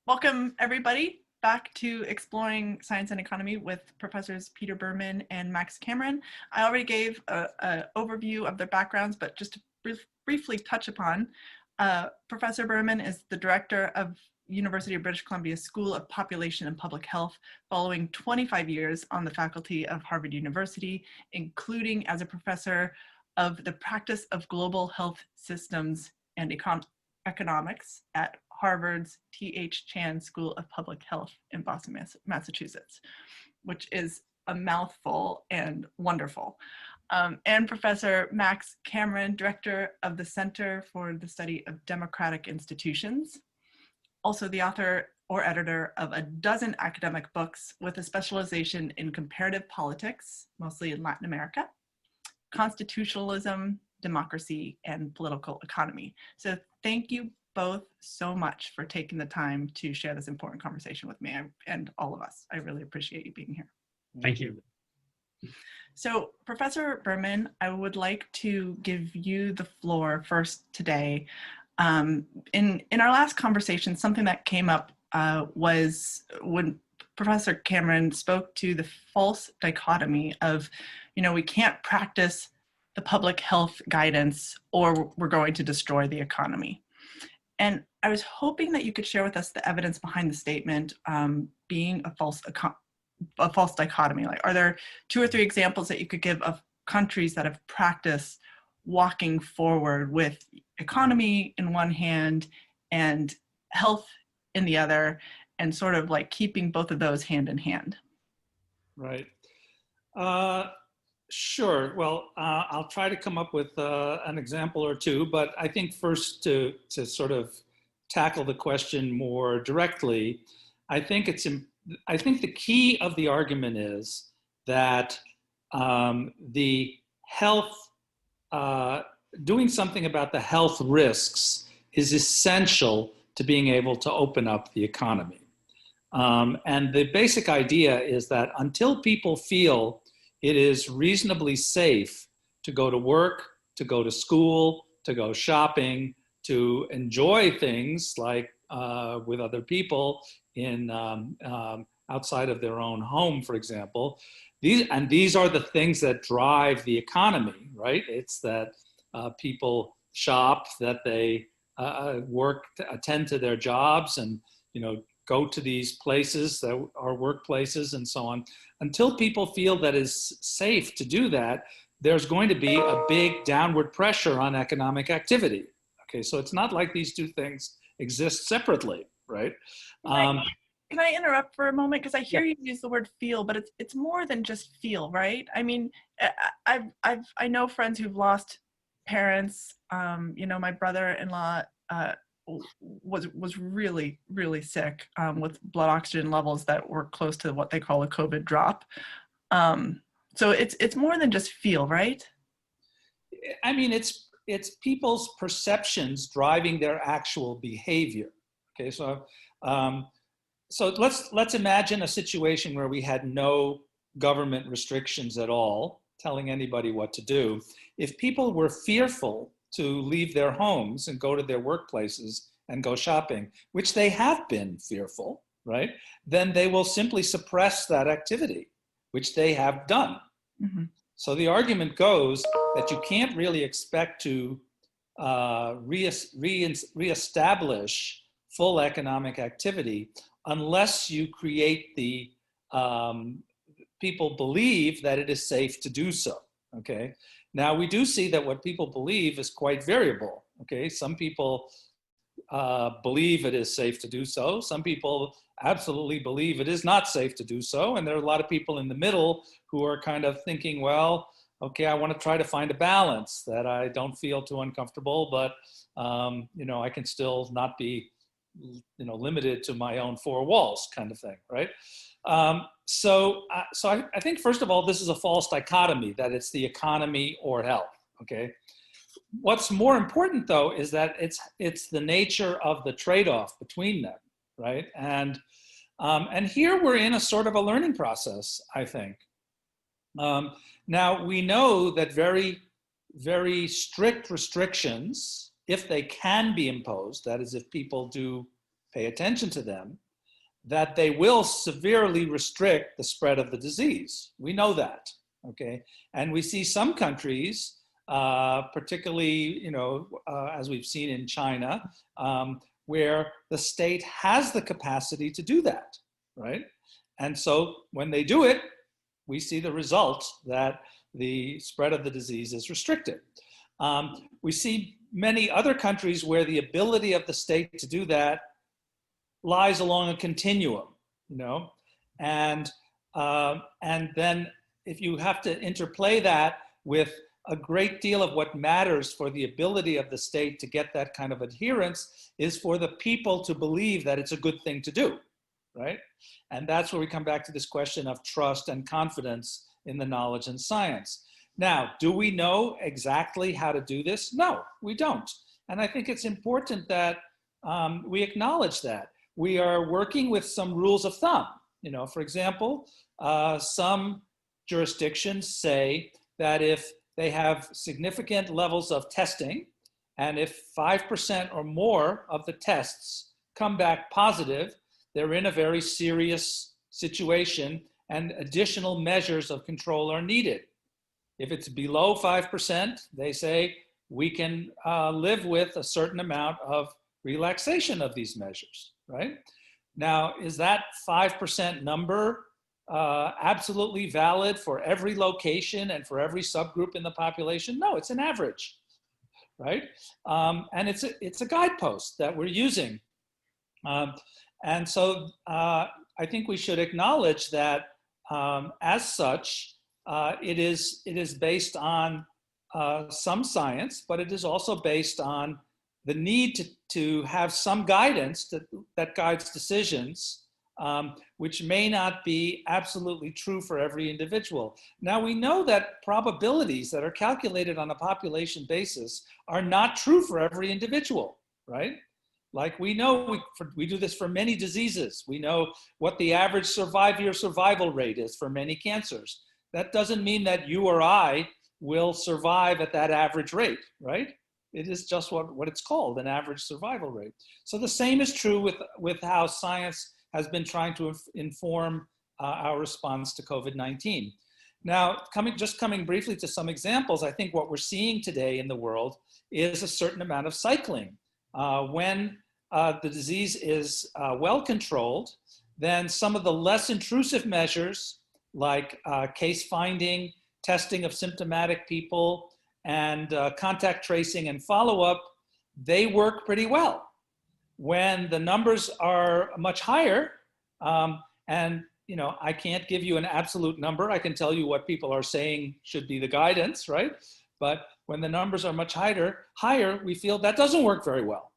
Welcome everybody back to Exploring Science and Economy with Professors Peter Berman and Max Cameron. I already gave an overview of their backgrounds, but just to briefly touch upon, Professor Berman is the director of University of British Columbia School of Population and Public Health, following 25 years on the faculty of Harvard University, including as a professor of the practice of global health systems and economics at Harvard's T.H. Chan School of Public Health in Boston, Massachusetts, which is a mouthful and wonderful. And Professor Max Cameron, director of the Center for the Study of Democratic Institutions, also the author or editor of a dozen academic books with a specialization in comparative politics, mostly in Latin America, constitutionalism, democracy, and political economy. So thank you both so much for taking the time to share this important conversation with me and all of us. I really appreciate you being here. Thank you. So Professor Berman, I would like to give you the floor first today. In our last conversation, something that came up was when Professor Cameron spoke to the false dichotomy of, we can't practice the public health guidance or we're going to destroy the economy. And I was hoping that you could share with us the evidence behind the statement being a false dichotomy. Like, are there 2 or 3 examples that you could give of countries that have practiced walking forward with economy in one hand and health in the other, and sort of like keeping both of those hand in hand? Right. Sure. Well, I'll try to come up with an example or 2, but I think first to sort of tackle the question more directly, I think the key of the argument is that the health, doing something about the health risks is essential to being able to open up the economy. And the basic idea is that until people feel it is reasonably safe to go to work, to go to school, to go shopping, to enjoy things like with other people in outside of their own home, for example. These are the things that drive the economy, right? It's that people shop, that they work, attend to their jobs, and go to these places that are workplaces and so on. Until people feel that it's safe to do that, there's going to be a big downward pressure on economic activity. Okay, so it's not like these 2 things exist separately, right? Can I interrupt for a moment? Because I hear you use the word feel, but it's more than just feel, right? I mean, I know friends who've lost parents. My brother-in-law was really, really sick with blood oxygen levels that were close to what they call a COVID drop. So it's more than just feel, right? I mean, it's people's perceptions driving their actual behavior. Okay, so let's imagine a situation where we had no government restrictions at all, telling anybody what to do. If people were fearful to leave their homes and go to their workplaces and go shopping, which they have been fearful, right? Then they will simply suppress that activity, which they have done. Mm-hmm. So the argument goes that you can't really expect to reestablish full economic activity unless you create the people believe that it is safe to do so, okay? Now, we do see that what people believe is quite variable, okay? Some people believe it is safe to do so. Some people absolutely believe it is not safe to do so. And there are a lot of people in the middle who are kind of thinking, well, okay, I want to try to find a balance that I don't feel too uncomfortable, but I can still not be limited to my own 4 walls, kind of thing, right? So I think, first of all, this is a false dichotomy, that it's the economy or health, okay? What's more important, though, is that it's the nature of the trade-off between them, right? And here we're in a sort of a learning process, I think. Now, we know that very, very strict restrictions if they can be imposed, that is, if people do pay attention to them, that they will severely restrict the spread of the disease. We know that, okay? And we see some countries, particularly, as we've seen in China, where the state has the capacity to do that, right? And so when they do it, we see the result that the spread of the disease is restricted. We see many other countries where the ability of the state to do that lies along a continuum, and then if you have to interplay that with a great deal of what matters for the ability of the state to get that kind of adherence is for the people to believe that it's a good thing to do, right? And that's where we come back to this question of trust and confidence in the knowledge and science. Now, do we know exactly how to do this? No, we don't. And I think it's important that we acknowledge that. We are working with some rules of thumb. For example, some jurisdictions say that if they have significant levels of testing, and if 5% or more of the tests come back positive, they're in a very serious situation and additional measures of control are needed. If it's below 5%, they say we can live with a certain amount of relaxation of these measures, right? Now, is that 5% number absolutely valid for every location and for every subgroup in the population? No, it's an average, right? And it's a guidepost that we're using. And so I think we should acknowledge that as such, it is based on some science, but it is also based on the need to have some guidance that guides decisions, which may not be absolutely true for every individual. Now, we know that probabilities that are calculated on a population basis are not true for every individual, right? Like we know, we do this for many diseases. We know what the average survival rate is for many cancers. That doesn't mean that you or I will survive at that average rate, right? It is just what it's called, an average survival rate. So the same is true with how science has been trying to inform our response to COVID-19. Now, coming briefly to some examples, I think what we're seeing today in the world is a certain amount of cycling. When the disease is well controlled, then some of the less intrusive measures like case finding, testing of symptomatic people, and contact tracing and follow-up, they work pretty well. When the numbers are much higher, and I can't give you an absolute number, I can tell you what people are saying should be the guidance, right? But when the numbers are much higher, we feel that doesn't work very well.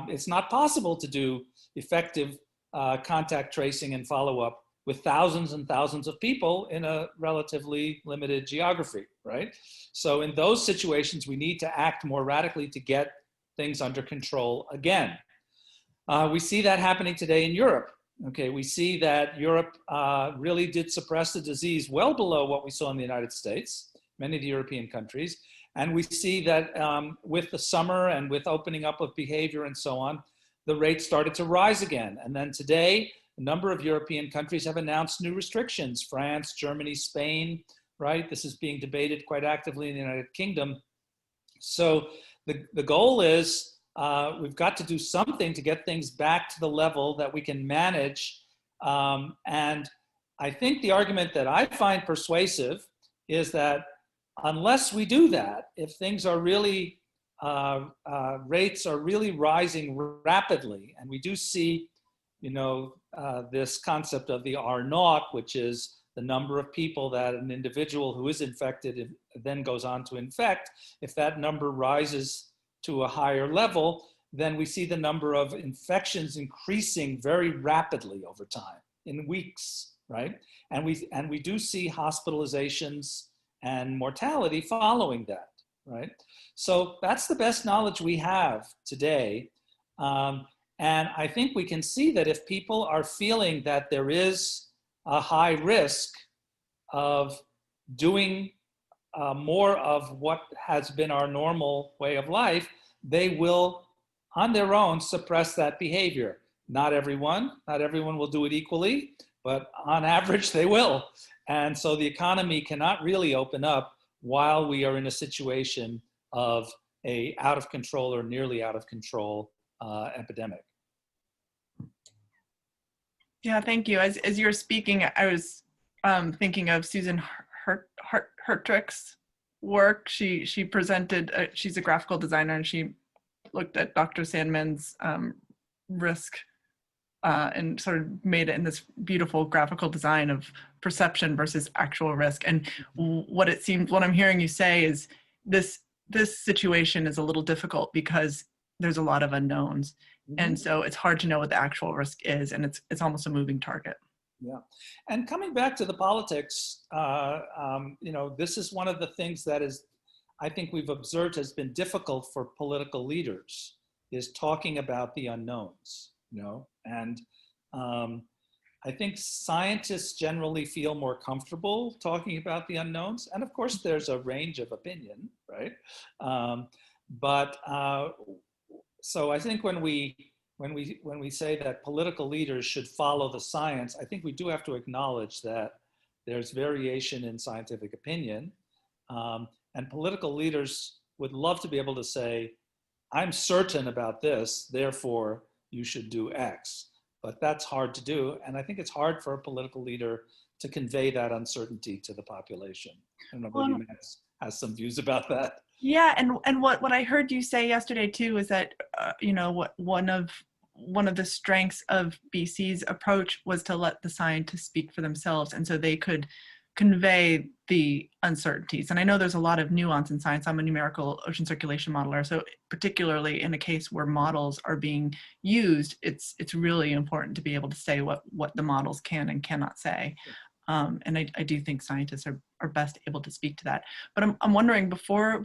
It's not possible to do effective contact tracing and follow-up with thousands and thousands of people in a relatively limited geography, right? So in those situations, we need to act more radically to get things under control again. We see that happening today in Europe. Okay, we see that Europe really did suppress the disease well below what we saw in the United States, many of the European countries. And we see that with the summer and with opening up of behavior and so on, the rate started to rise again. And then today, a number of European countries have announced new restrictions, France, Germany, Spain, right? This is being debated quite actively in the United Kingdom. So the goal is we've got to do something to get things back to the level that we can manage. And I think the argument that I find persuasive is that unless we do that, if things are really, rates are really rising rapidly, and we do see this concept of the R0, which is the number of people that an individual who is infected then goes on to infect. If that number rises to a higher level, then we see the number of infections increasing very rapidly over time, in weeks, right? And we do see hospitalizations and mortality following that, right? So that's the best knowledge we have today. And I think we can see that if people are feeling that there is a high risk of doing more of what has been our normal way of life, they will, on their own, suppress that behavior. Not everyone will do it equally, but on average they will. And so the economy cannot really open up while we are in a situation of a out of control or nearly out of control epidemic. Yeah, thank you. As you were speaking, I was thinking of Susan Hertrick's work. She presented, she's a graphical designer, and she looked at Dr. Sandman's risk and sort of made it in this beautiful graphical design of perception versus actual risk. And what it seems, what I'm hearing you say is this situation is a little difficult because there's a lot of unknowns. And so it's hard to know what the actual risk is, and it's almost a moving target. Yeah, and coming back to the politics, this is one of the things that is, I think we've observed has been difficult for political leaders, is talking about the unknowns, and I think scientists generally feel more comfortable talking about the unknowns, and of course there's a range of opinion, right? So I think when we say that political leaders should follow the science, I think we do have to acknowledge that there's variation in scientific opinion, and political leaders would love to be able to say, I'm certain about this, therefore you should do X. But that's hard to do, and I think it's hard for a political leader to convey that uncertainty to the population. I don't know if you has some views about that. Yeah, and what I heard you say yesterday too is that what one of the strengths of BC's approach was to let the scientists speak for themselves, and so they could convey the uncertainties. And I know there's a lot of nuance in science. I'm a numerical ocean circulation modeler, so particularly in a case where models are being used, it's really important to be able to say what the models can and cannot say. And I do think scientists are best able to speak to that. But I'm wondering, before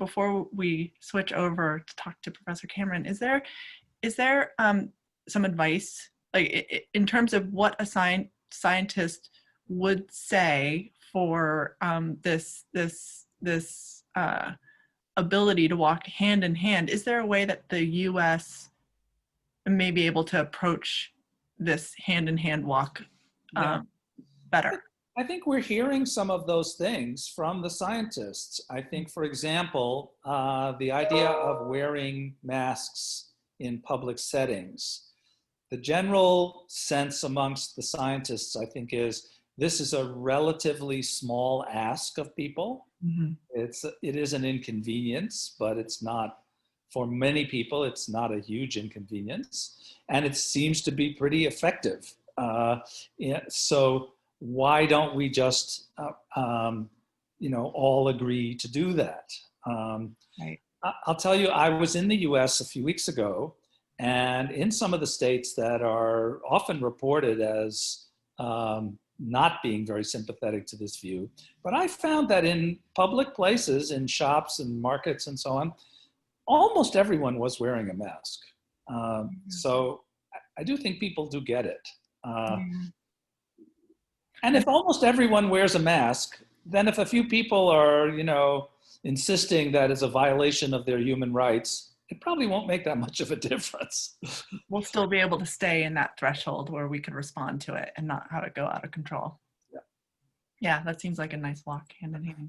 we switch over to talk to Professor Cameron, is there some advice, like in terms of what a scientist would say for this ability to walk hand in hand? Is there a way that the U.S. may be able to approach this hand in hand walk better? I think we're hearing some of those things from the scientists. I think, for example, the idea of wearing masks in public settings. The general sense amongst the scientists, I think, is this is a relatively small ask of people. Mm-hmm. It is an inconvenience, but it's not, for many people, it's not a huge inconvenience. And it seems to be pretty effective. So why don't we just, all agree to do that? Right. I'll tell you, I was in the US a few weeks ago, and in some of the states that are often reported as not being very sympathetic to this view, but I found that in public places, in shops and markets and so on, almost everyone was wearing a mask. So I do think people do get it. And if almost everyone wears a mask, then if a few people are, insisting that it's a violation of their human rights, it probably won't make that much of a difference. We'll still be able to stay in that threshold where we can respond to it and not have it go out of control. Yeah, that seems like a nice walk hand in hand.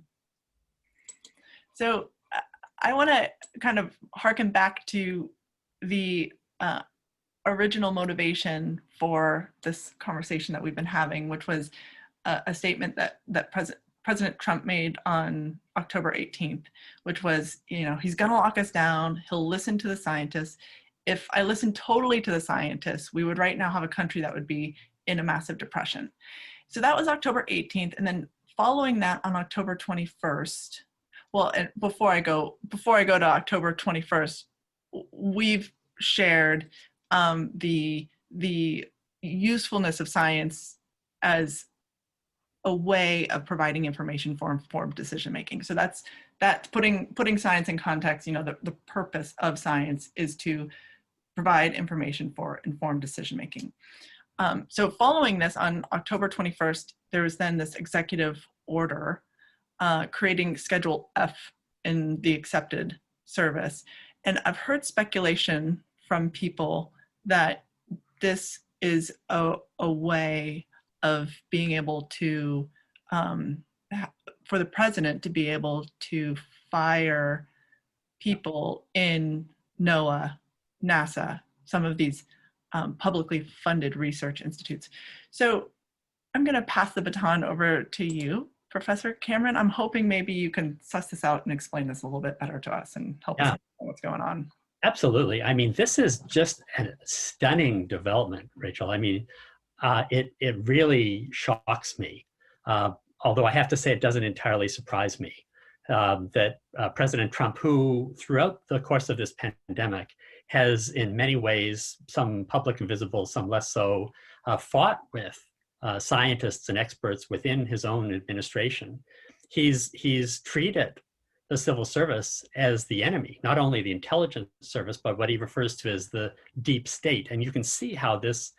So I want to kind of harken back to the original motivation for this conversation that we've been having, which was a statement that President Trump made on October 18th, which was, he's going to lock us down. He'll listen to the scientists. If I listened totally to the scientists, we would right now have a country that would be in a massive depression. So that was October 18th. And then following that on October 21st, well, and before I go to October 21st, we've shared the usefulness of science as a way of providing information for informed decision making. So that's putting science in context. The purpose of science is to provide information for informed decision making. So following this, on October 21st, there was then this executive order creating Schedule F in the accepted service. And I've heard speculation from people that this is a way of being able to, for the president to be able to fire people in NOAA, NASA, some of these publicly funded research institutes. So I'm going to pass the baton over to you, Professor Cameron. I'm hoping maybe you can suss this out and explain this a little bit better to us and help us understand what's going on. Absolutely. I mean, this is just a stunning development, Rachel. I mean, it really shocks me. Although I have to say it doesn't entirely surprise me that President Trump, who throughout the course of this pandemic has in many ways, some public and visible, some less so, fought with scientists and experts within his own administration. He's treated the civil service as the enemy, not only the intelligence service, but what he refers to as the deep state. And you can see how this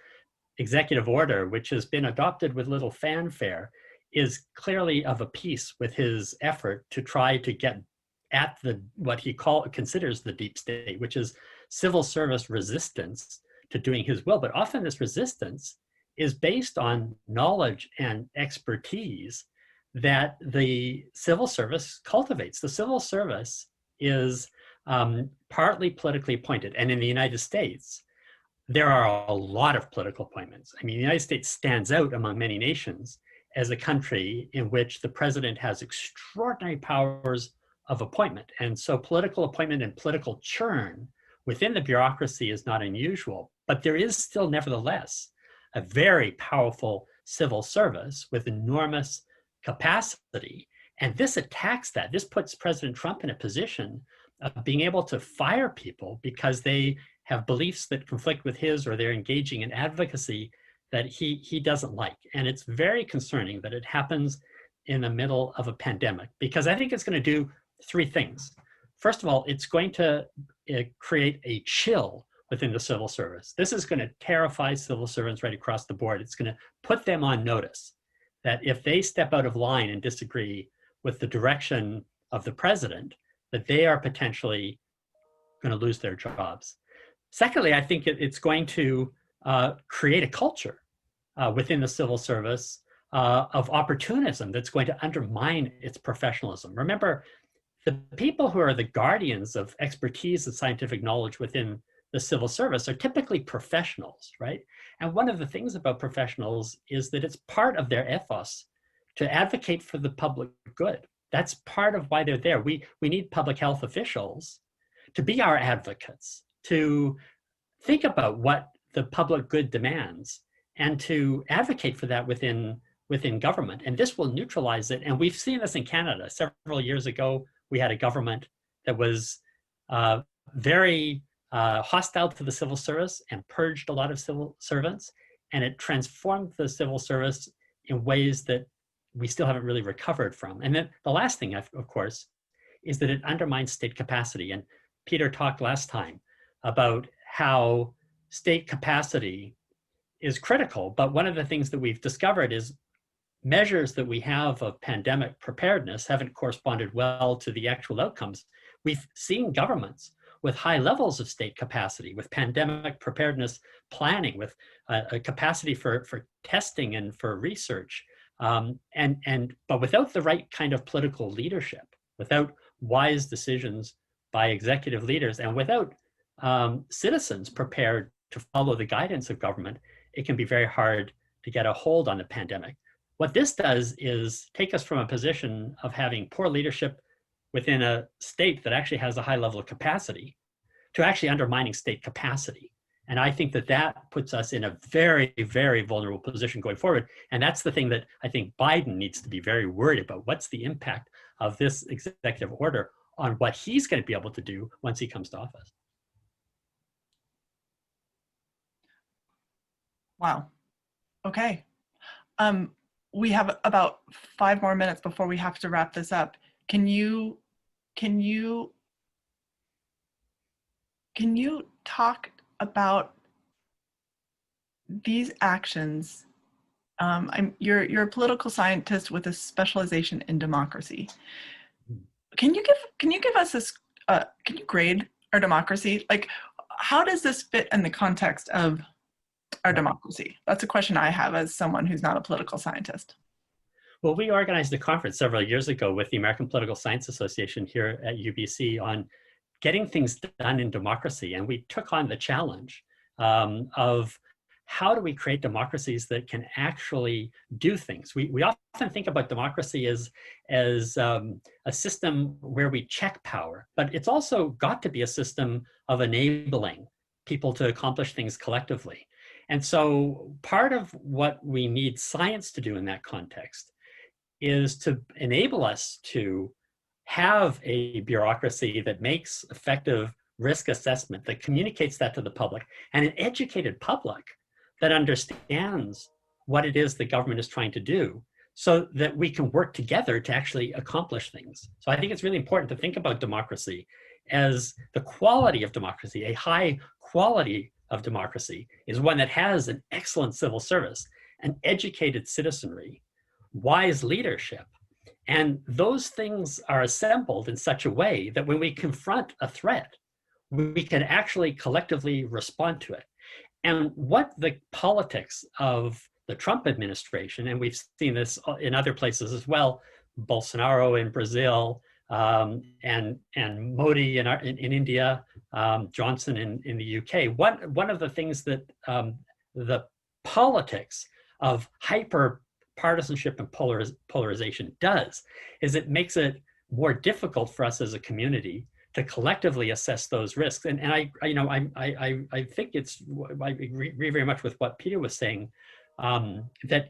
executive order, which has been adopted with little fanfare, is clearly of a piece with his effort to try to get at what he considers the deep state, which is civil service resistance to doing his will. But often this resistance is based on knowledge and expertise that the civil service cultivates. The civil service is partly politically appointed. And in the United States, there are a lot of political appointments. I mean, the United States stands out among many nations as a country in which the president has extraordinary powers of appointment. And so political appointment and political churn within the bureaucracy is not unusual, but there is still nevertheless a very powerful civil service with enormous capacity. And this attacks that. This puts President Trump in a position of being able to fire people because they have beliefs that conflict with his, or they're engaging in advocacy that he doesn't like. And it's very concerning that it happens in the middle of a pandemic, because I think it's going to do three things. First of all, it's going to create a chill within the civil service. This is going to terrify civil servants right across the board. It's going to put them on notice that if they step out of line and disagree with the direction of the president, that they are potentially going to lose their jobs. Secondly, I think it's going to create a culture within the civil service of opportunism that's going to undermine its professionalism. Remember, the people who are the guardians of expertise and scientific knowledge within the civil service are typically professionals, right? And one of the things about professionals is that it's part of their ethos to advocate for the public good. That's part of why they're there. We need public health officials to be our advocates, to think about what the public good demands and to advocate for that within government. And this will neutralize it. And we've seen this in Canada. Several years ago, we had a government that was very hostile to the civil service and purged a lot of civil servants. And it transformed the civil service in ways that we still haven't really recovered from. And then the last thing, of course, is that it undermines state capacity. And Peter talked last time about how state capacity is critical. But one of the things that we've discovered is measures that we have of pandemic preparedness haven't corresponded well to the actual outcomes. We've seen governments with high levels of state capacity, with pandemic preparedness planning, with a capacity for testing and for research, but without the right kind of political leadership, without wise decisions by executive leaders, and without citizens prepared to follow the guidance of government, it can be very hard to get a hold on the pandemic. What this does is take us from a position of having poor leadership within a state that actually has a high level of capacity to actually undermining state capacity. And I think that that puts us in a very, very vulnerable position going forward. And that's the thing that I think Biden needs to be very worried about. What's the impact of this executive order on what he's going to be able to do once he comes to office? Wow. Okay. We have about 5 more minutes before we have to wrap this up. Can you talk about these actions? You're a political scientist with a specialization in democracy. Can you give us this? Can you grade our democracy? Like, how does this fit in the context of our democracy? That's a question I have as someone who's not a political scientist. Well, we organized a conference several years ago with the American Political Science Association here at UBC on getting things done in democracy. And we took on the challenge of how do we create democracies that can actually do things? We often think about democracy as a system where we check power, but it's also got to be a system of enabling people to accomplish things collectively. And so part of what we need science to do in that context is to enable us to have a bureaucracy that makes effective risk assessment, that communicates that to the public, and an educated public that understands what it is the government is trying to do, so that we can work together to actually accomplish things. So I think it's really important to think about democracy as the quality of democracy. A high quality of democracy is one that has an excellent civil service, an educated citizenry, wise leadership. And those things are assembled in such a way that when we confront a threat, we can actually collectively respond to it. And what the politics of the Trump administration, and we've seen this in other places as well, Bolsonaro in Brazil, and Modi in India, Johnson in the UK. One of the things that the politics of hyper partisanship and polarization does is it makes it more difficult for us as a community to collectively assess those risks. And I think I agree very much with what Peter was saying, that,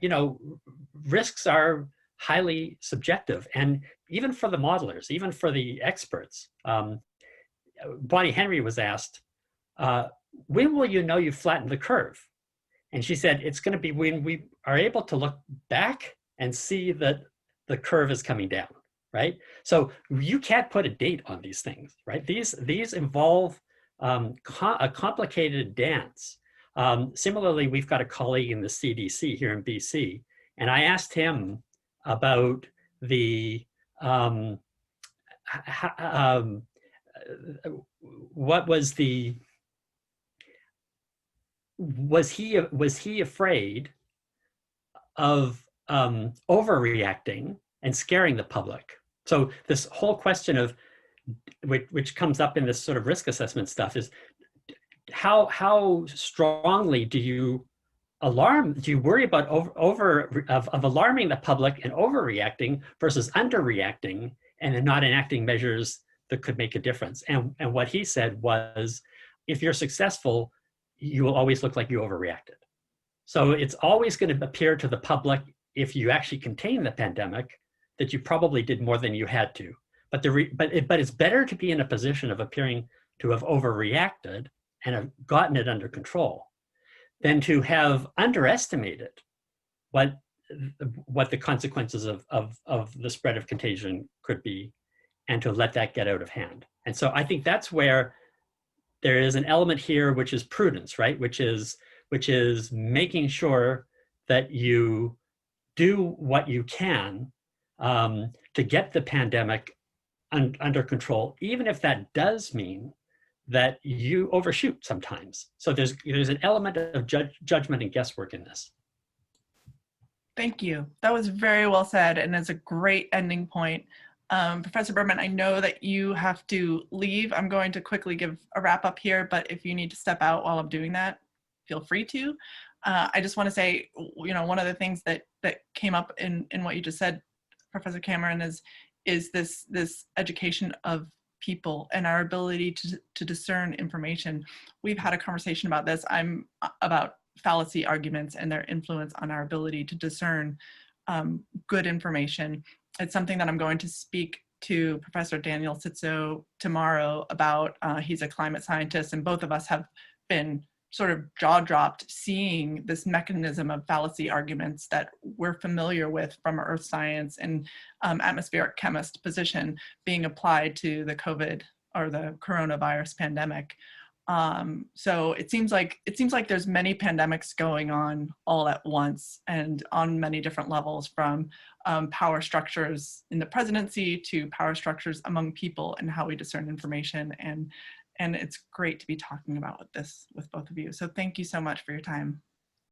risks are highly subjective. And even for the modelers, even for the experts, Bonnie Henry was asked, when will you know you flattened the curve? And she said, it's going to be when we are able to look back and see that the curve is coming down, right? So you can't put a date on these things, right? These involve a complicated dance. Similarly, we've got a colleague in the CDC here in BC, and I asked him about the was he afraid of overreacting and scaring the public? So this whole question of which comes up in this sort of risk assessment stuff is how strongly do you worry about of alarming the public and overreacting versus underreacting and then not enacting measures that could make a difference? And what he said was, if you're successful, you will always look like you overreacted. So it's always going to appear to the public, if you actually contain the pandemic, that you probably did more than you had to. But it's better to be in a position of appearing to have overreacted and have gotten it under control than to have underestimated what the consequences of the spread of contagion could be, and to let that get out of hand. And so I think that's where there is an element here, which is prudence, right? Which is making sure that you do what you can to get the pandemic under control, even if that does mean that you overshoot sometimes. So there's an element of judgment and guesswork in this. Thank you. That was very well said, and it's a great ending point. Professor Berman, I know that you have to leave. I'm going to quickly give a wrap up here, but if you need to step out while I'm doing that, feel free to. I just want to say, one of the things that came up in what you just said, Professor Cameron, is this education of people and our ability to discern information. We've had a conversation about this. About fallacy arguments and their influence on our ability to discern good information. It's something that I'm going to speak to Professor Daniel Sitzo tomorrow about. He's a climate scientist, and both of us have been sort of jaw-dropped seeing this mechanism of fallacy arguments that we're familiar with from earth science and atmospheric chemist position being applied to the COVID or the coronavirus pandemic. So it seems like there's many pandemics going on all at once and on many different levels, from power structures in the presidency to power structures among people and how we discern information. And it's great to be talking about this with both of you. So thank you so much for your time.